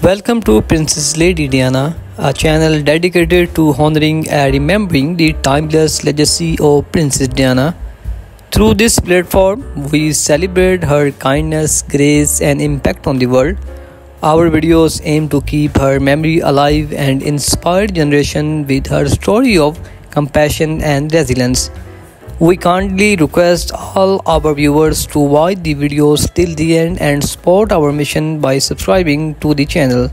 Welcome to Princess Lady Diana, a channel dedicated to honoring and remembering the timeless legacy of Princess Diana. Through this platform, we celebrate her kindness, grace, and impact on the world. Our videos aim to keep her memory alive and inspire generation with her story of compassion and resilience. We kindly request all our viewers to watch the videos till the end and support our mission by subscribing to the channel.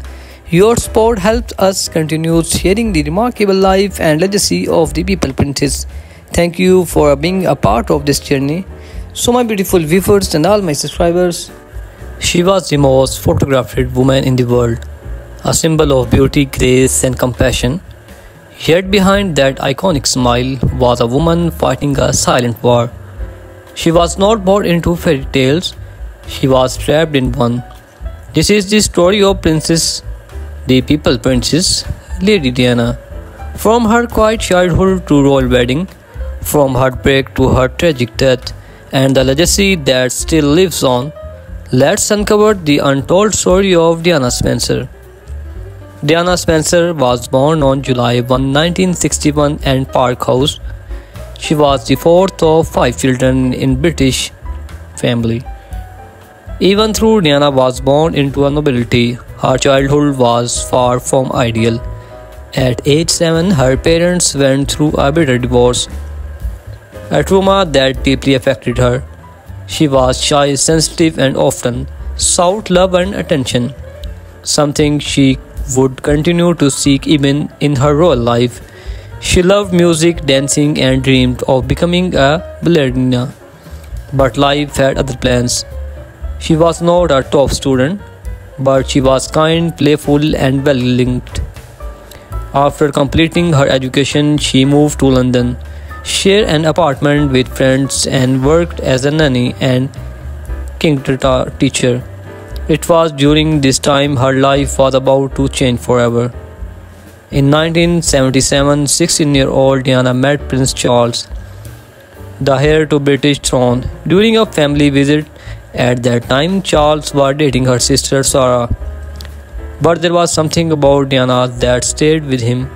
Your support helps us continue sharing the remarkable life and legacy of the People Princess. Thank you for being a part of this journey. So my beautiful viewers and all my subscribers, she was the most photographed woman in the world, a symbol of beauty, grace and compassion. Yet behind that iconic smile was a woman fighting a silent war. She was not born into fairy tales, she was trapped in one. This is the story of the People Princess, Lady Diana. From her quiet childhood to royal wedding, from heartbreak to her tragic death, and the legacy that still lives on, let's uncover the untold story of Diana Spencer. Diana Spencer was born on July 1, 1961 in Park House. She was the fourth of five children in British family. Even though Diana was born into a nobility, her childhood was far from ideal. At age 7, her parents went through a bitter divorce, a trauma that deeply affected her. She was shy, sensitive, and often sought love and attention, something she would continue to seek even in her royal life. She loved music, dancing, and dreamed of becoming a ballerina. But life had other plans. She was not a top student, but she was kind, playful, and well-linked. After completing her education, she moved to London, shared an apartment with friends, and worked as a nanny and kindergarten teacher. It was during this time her life was about to change forever. In 1977, 16-year-old Diana met Prince Charles, the heir to British throne. During a family visit at that time, Charles was dating her sister Sarah. But there was something about Diana that stayed with him.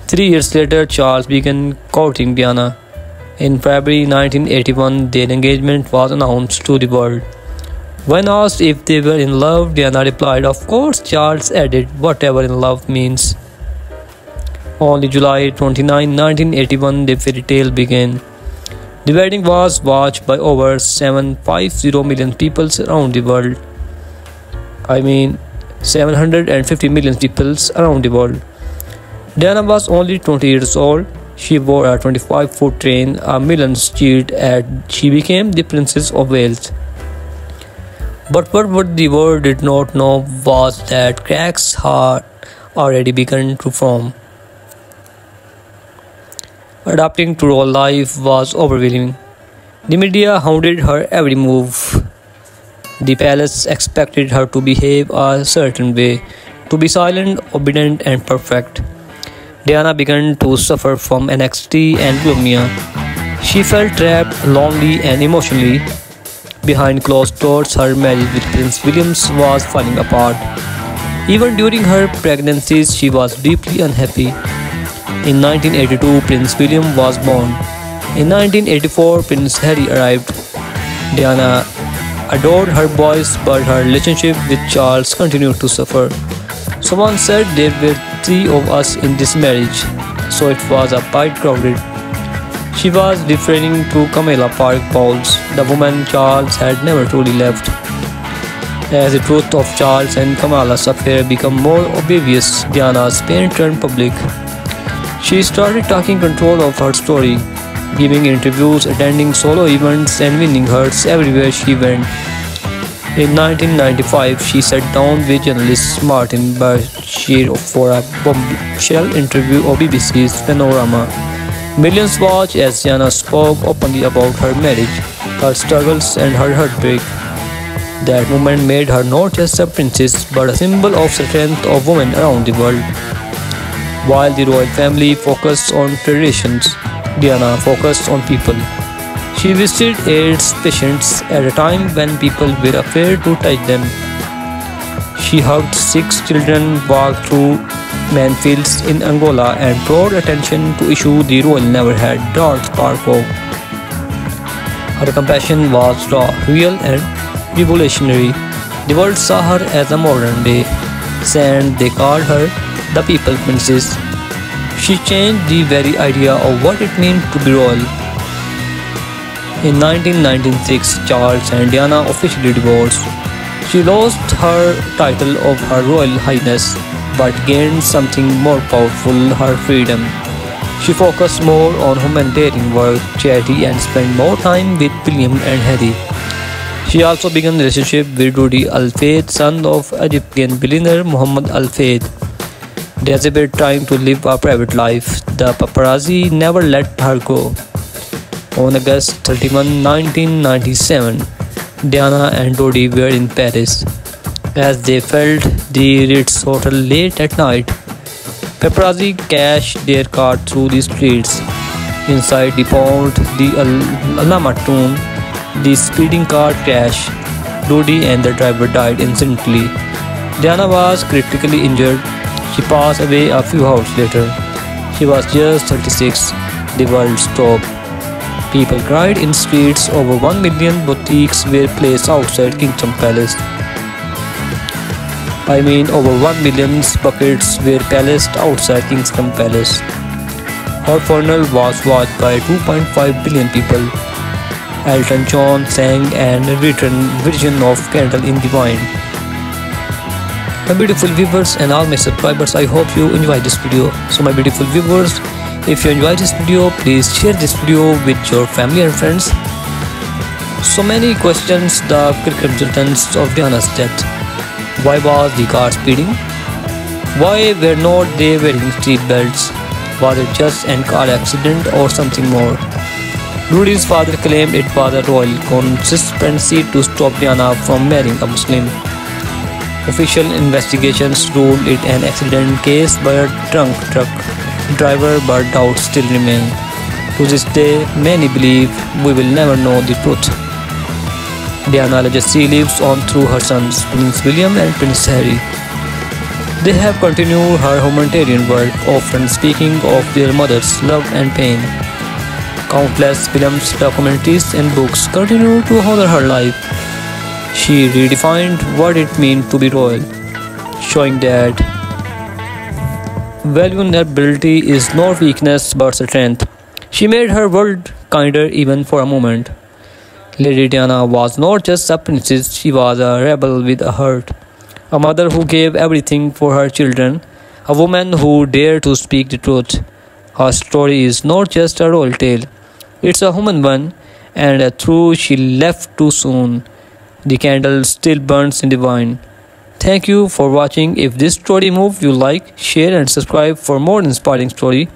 3 years later, Charles began courting Diana. In February 1981, their engagement was announced to the world. When asked if they were in love, Diana replied, "Of course." Charles added, "Whatever in love means." On July 29, 1981, the fairy tale began. The wedding was watched by over 750 million people around the world. 750 million people around the world. Diana was only 20 years old. She wore a 25-foot train, a millions cheered, and she became the Princess of Wales. But what the world did not know was that cracks had already begun to form. Adapting to royal life was overwhelming. The media hounded her every move. The palace expected her to behave a certain way, to be silent, obedient, and perfect. Diana began to suffer from anxiety and bulimia. She felt trapped, lonely, and emotionally. Behind closed doors, her marriage with Prince William was falling apart. Even during her pregnancies, she was deeply unhappy. In 1982, Prince William was born. In 1984, Prince Harry arrived. Diana adored her boys, but her relationship with Charles continued to suffer. Someone said there were 3 of us in this marriage, so it was a bit crowded. She was referring to Camilla Park Bowles, the woman Charles had never truly left. As the truth of Charles and Camilla's affair became more obvious, Diana's pain turned public. She started taking control of her story, giving interviews, attending solo events, and winning hearts everywhere she went. In 1995, she sat down with journalist Martin Bashir for a bombshell interview of BBC's Panorama. Millions watched as Diana spoke openly about her marriage, her struggles, and her heartbreak. That moment made her not just a princess, but a symbol of strength of women around the world. While the royal family focused on traditions, Diana focused on people. She visited AIDS patients at a time when people were afraid to touch them. She hugged 6 children, walked through minefields in Angola, and brought attention to issues the royal never had dared spark of. Her compassion was raw, real, and revolutionary. The world saw her as a modern-day saint. They called her the People Princess. She changed the very idea of what it meant to be royal. In 1996, Charles and Diana officially divorced. She lost her title of Her Royal Highness, but gained something more powerful, her freedom. She focused more on humanitarian work, charity, and spent more time with William and Harry. She also began a relationship with Rudy Al Fayed, son of Egyptian billionaire Mohammed Al Fayed. They exhibited trying to live a private life. The paparazzi never let her go. On August 31, 1997, Diana and Rudy were in Paris. As they felt the Ritz Hotel late at night, paparazzi cashed their car through the streets. Inside the pond, the Alhambra tomb, the speeding car crashed. Rudy and the driver died instantly. Diana was critically injured. She passed away a few hours later. She was just 36. The world stopped. People cried in streets. Over 1 million boutiques were placed outside Kingdom Palace. Over 1 million buckets were placed outside Kingdom Palace. Her funeral was watched by 2.5 billion people. Elton John sang and written version of Candle in the Wind. My beautiful viewers and all my subscribers, I hope you enjoy this video. So my beautiful viewers, if you enjoy this video, please share this video with your family and friends. So many questions the consultants of Diana's death. Why was the car speeding? Why were not they wearing seat belts? Was it just a car accident or something more? Rudy's father claimed it was a royal conspiracy to stop Diana from marrying a Muslim. Official investigations ruled it an accident case by a drunk truck driver, but doubts still remain. To this day, many believe we will never know the truth. Diana's legacy lives on through her sons, Prince William and Prince Harry. They have continued her humanitarian work, often speaking of their mother's love and pain. Countless films, documentaries, and books continue to honor her life. She redefined what it means to be royal, showing that vulnerability is not weakness but strength. She made her world kinder even for a moment. Lady Diana was not just a princess, she was a rebel with a heart. A mother who gave everything for her children, a woman who dared to speak the truth. Her story is not just a royal tale, it's a human one, and a truth she left too soon. The candle still burns in the wine. Thank you for watching. If this story moved you, like, share and subscribe for more inspiring story.